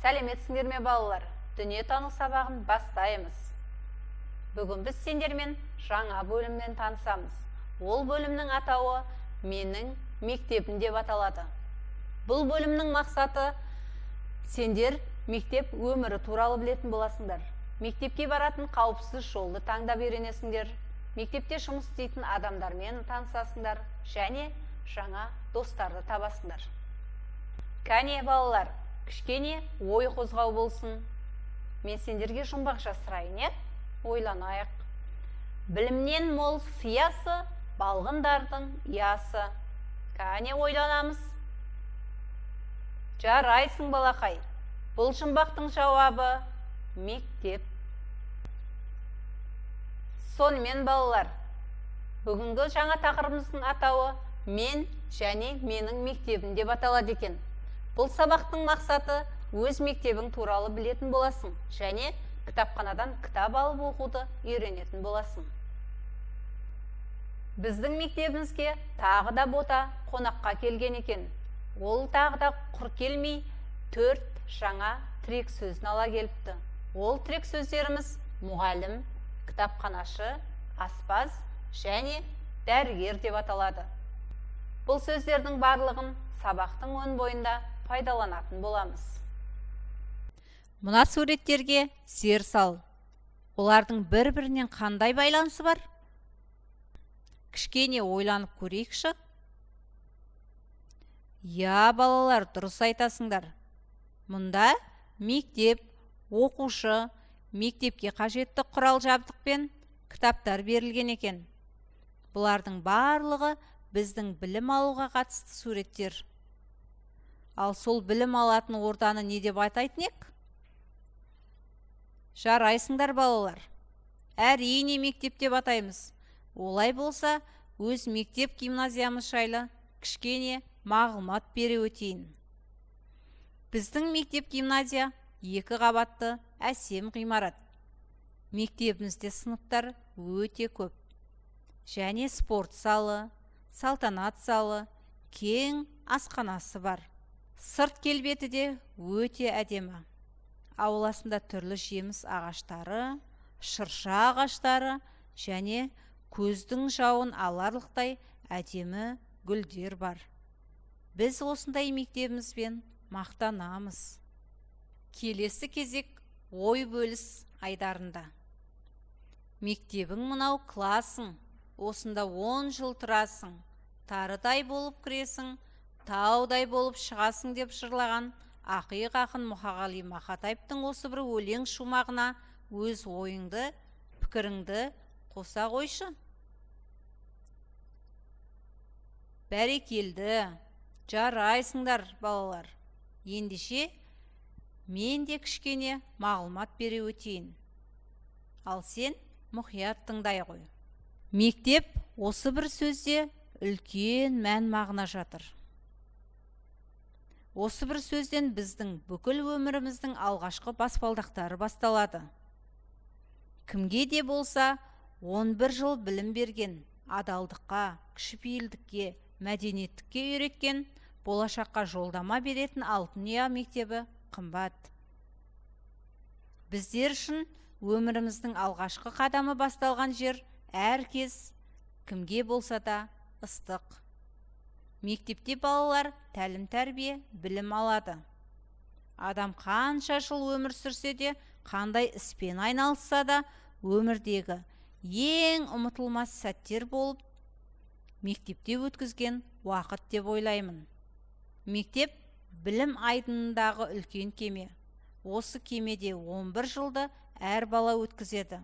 Сәлеметсіңдер ме балалар? Дүниетану сабағын бастаймыз. Бүгін біз сендермен жаңа бөлімнен танысамыз. Ол бөлімнің атауы менің мектебім деп аталады. Бұл бөлімнің мақсаты сендер мектеп өмірі туралы білетін боласыңдар. Мектепке баратын қауіпсіз жолды таңдап үйренесіңдер. Мектепте жұмыс істейтін адамдармен танысасыңдар және жаңа достарды табасыңдар. Кәне балалар, кішкене ой қозғау болсын. Мен сендерге жұмбақ жасырайын, ойланайық. Білімнен мол сиясы, балғындардың ясы. Кәне ойланамыз. Жарайсың балақай. Бұл жұмбақтың жауабы мектеп. Сонымен балалар, бүгінгі жаңа тақырыбымыздың атауы мен және менің мектебім деп аталады екен. Бұл сабақтың мақсаты өз мектебің туралы білетін боласың және кітапханадан кітап алып оқуды үйренетін боласың. Біздің мектебімізге тағы да бота қонаққа келген екен. Ол тағы да құр келмей 4 жаңа тірек сөзін ала келіпті. Ол тірек сөздеріміз мұғалім, кітапханашы, аспаз және дәрігер деп аталады. Бұл сөздердің барлығын сабақтың өн бойында пайдаланатын боламыз. Мына суреттерге зер сал. Олардың бір-бірінен қандай байланысы бар? Кішкене ойланып көрейікші. Я, балалар, дұрыс айтасыңдар. Мұнда мектеп, оқушы, мектепке қажетті құрал жабдықпен кітаптар берілген екен. Бұлардың барлығы біздің білім алуға қатысты суреттер. Ал сол білім алатын орданы не деп атайтын ек? Жарайсыңдар балалар. Әрине мектеп деп атаймыз. Олай болса, өз мектеп гимназиямыз жайлы кішкене мағлұмат бере өтейін. Біздің мектеп гимназия 2 қабатты әсем ғимарат. Мектебімізде сыныптар өте көп. Және спорт залы, салтанат залы, кең асханасы бар. Сырт келбеті де өте әдемі. Ауласында түрлі жеміс ағаштары, шырша ағаштары және көздің жауын аларлықтай әдемі гүлдер бар. Біз осындай мектебімізбен мақтанамыз. Келесі кезек ой бөліс айдарында. Мектебің мынау классың, осында 10 жыл тұрасың, тарыдай болып кіресің, таудай болып шығасың деп жырлаған ақиық ақын Мұқағали Мақатаевтың осы бір өлең шумағына өз ойыңды, пікіріңді қоса қойшы. Бәрекелді, жарайсыңдар балалар. Ендеше мен де кішкене мағлұмат бере өтейін. Ал сен мұқият тыңдай ғой. Мектеп осы бір сөзде үлкен мән мағына жатыр. Осы бір сөзден біздің бүкіл өміріміздің алғашқы баспалдақтары басталады. Кімге де болса 11 жыл білім берген, адалдыққа, кішіпейілдікке, мәдениеттікке үйреткен, болашаққа жолдама беретін алтын ұя мектебі қымбат. Біздер үшін өміріміздің алғашқы қадамы басталған жер әркез кімге болса да ыстық. Мектепте балалар тәлім-тәрбие, білім алады. Адам қанша жыл өмір сүрсе де, қандай іспен айналысса да, өмірдегі ең ұмытылмас сәттер болып, мектепте өткізген уақыт деп ойлаймын. Мектеп білім айдынындағы үлкен кеме. Осы кемеде 11 жылды әр бала өткізеді.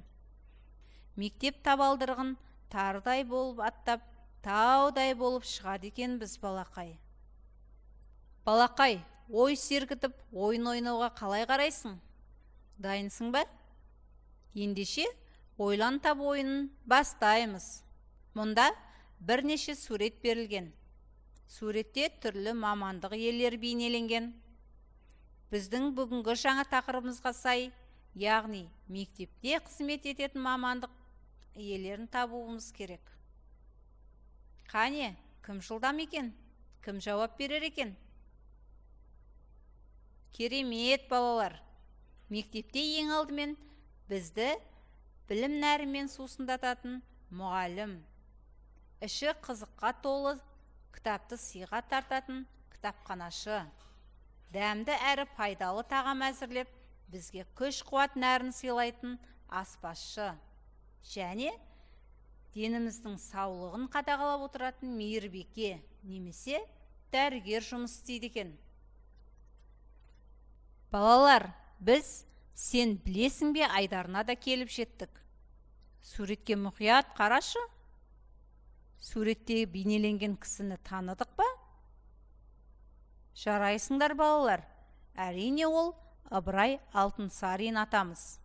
Мектеп табалдырығын тарыдай болып аттап, таудай болып шығады екен біз балақай. Балақай, ой сергітіп, ойын ойнауға қалай қарайсың? Дайынсың ба? Ендеше ойлан тап ойынын бастаймыз. Мұнда бірнеше сурет берілген. Суретте түрлі мамандық иелері бейнеленген. Біздің бүгінгі жаңа тақырыбымызға сай, яғни мектепте қызмет ететін мамандық иелерін табуымыз керек. Қане, кім жылдам екен? Кім жауап берер екен? Керемет балалар. Мектепте ең алдымен бізді білім нәрімен сусындататын мұғалім, іші қызыққа толы кітапты сыйға тартатын кітапханашы, дәмді әрі пайдалы тағам әзірлеп, бізге күш қуат нәрін сыйлайтын аспазшы, және деніміздің саулығын қадағалап отыратын мейірбике немесе дәрігер жұмыс істейді екен. Балалар, біз сен білесің бе айдарына да келіп жеттік. Суретке мұқият қарашы. Суреттегі бейнеленген кісіні таныдық па? Жарайсыңдар балалар. Әрине ол Ыбырай Алтынсарин атамыз.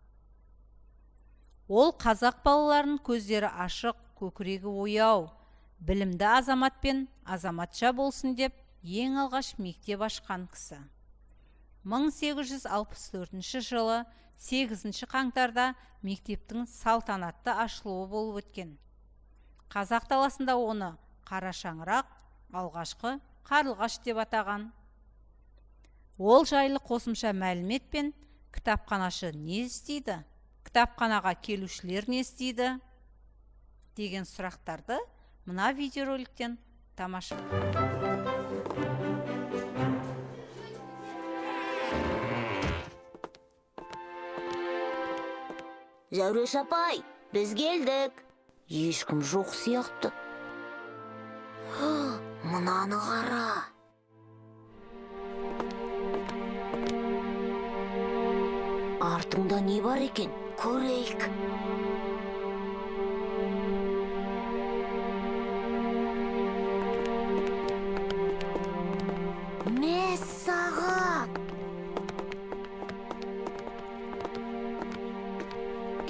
Ол қазақ балаларының көздері ашық, көкірегі ояу, білімді азамат пен азаматша болсын деп ең алғаш мектеп ашқан кісі. 1864 жылы 8 қаңтарда мектептің салтанатты ашылуы болып өткен. Қазақ даласында оны қара шаңырақ, алғашқы қарлығаш деп атаған. Ол жайлы қосымша мәлімет пен кітапханашы не істейді, кітапханаға келушілер не істейді деген сұрақтарды мына видеороликтен тамаша. Зәуреш апай, біз келдік. Ешкім жоқ сияқты. Мынаны қара. Артыңда не бар екен? Көрейік. Мәссаған!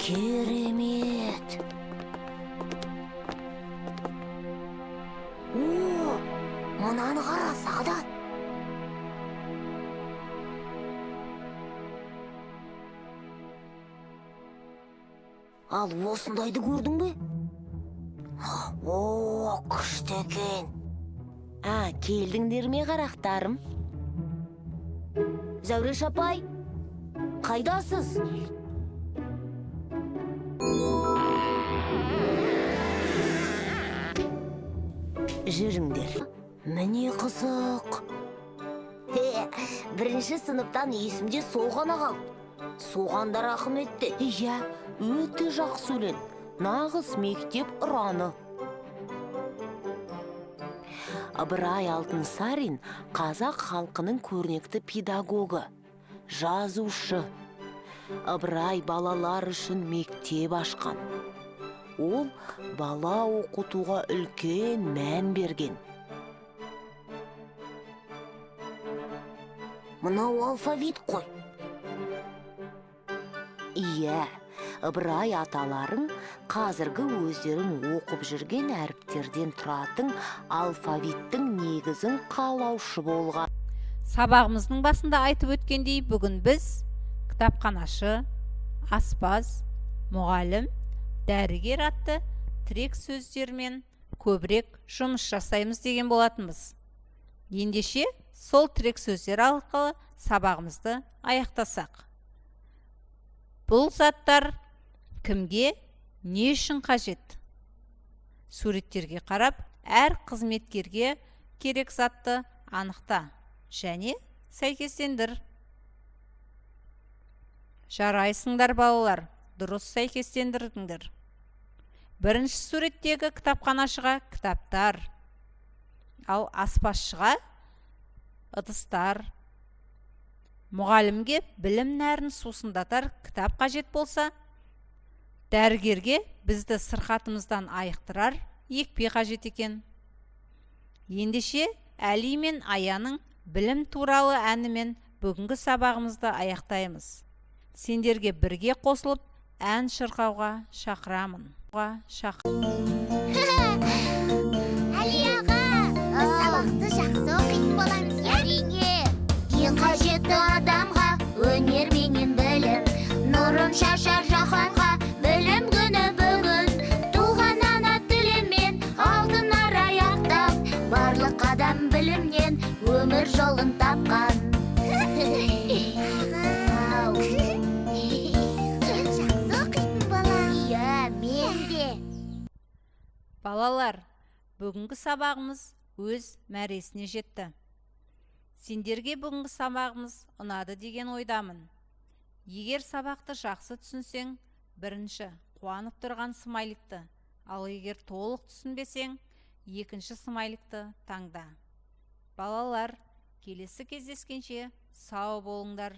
Керемет! Мынаны қара, Сағдат! Ал осындайды көрдің бе? Күшті екен! Келдіңдер ме қарақтарым? Зәуреш апай, қайдасыз? Жүріңдер. Міне қызық. Бірінші сыныптан есімде сол ғана қал. Соғанда рахым етті. Өте жақсы өлең. Нағыз мектеп ұраны. Ыбырай Алтынсарин қазақ халқының көрнекті педагогы, жазушы. Ыбырай балалар үшін мектеп ашқан. Ол бала оқытуға үлкен мән берген. Мынау алфавит қой. Ыбырай аталарың қазіргі өздерің оқып жүрген әріптерден тұратын алфавиттің негізін қалаушы болған. Сабағымыздың басында айтып өткендей, бүгін біз кітапханашы, аспаз, мұғалім, дәрігер атты тірек сөздермен көбірек жұмыс жасаймыз деген болатынбыз. Ендеше сол тірек сөздер арқылы сабағымызды аяқтасақ. Бұл заттар кімге, не үшін қажет? Суреттерге қарап, әр қызметкерге керек затты анықта және сәйкестендір. Жарайсыңдар балалар, дұрыс сәйкестендірдіңдер. Бірінші суреттегі кітапханашыға кітаптар, ал аспазшыға ыдыстар. Мұғалімге білім нәрін сусындатар кітап қажет болса, дәрігерге бізді сырқатымыздан айықтырар екпе қажет екен. Ендеше Әли мен Аяның білім туралы әнімен бүгінгі сабағымызды аяқтаймыз. Сендерге бірге қосылып ән шырқауға шақырамын. Әли аға, сабақты жақсы оқитын боламыз. Әрине, ең қажетті адамға өнер менен білім, нұрын шашар жаһанға білім күні бүгін. Туған ана тілімен алтын арай аяқтап, барлық адам білімнен өмір жолын тапқан. Балалар, бүгінгі сабағымыз өз мәресіне жетті. Сендерге бүгінгі сабағымыз ұнады деген ойдамын. Егер сабақты жақсы түсінсең, бірінші қуанып тұрған смайликті, ал егер толық түсінбесең, екінші смайликті таңда. Балалар, келесі кездескенше сау болыңдар.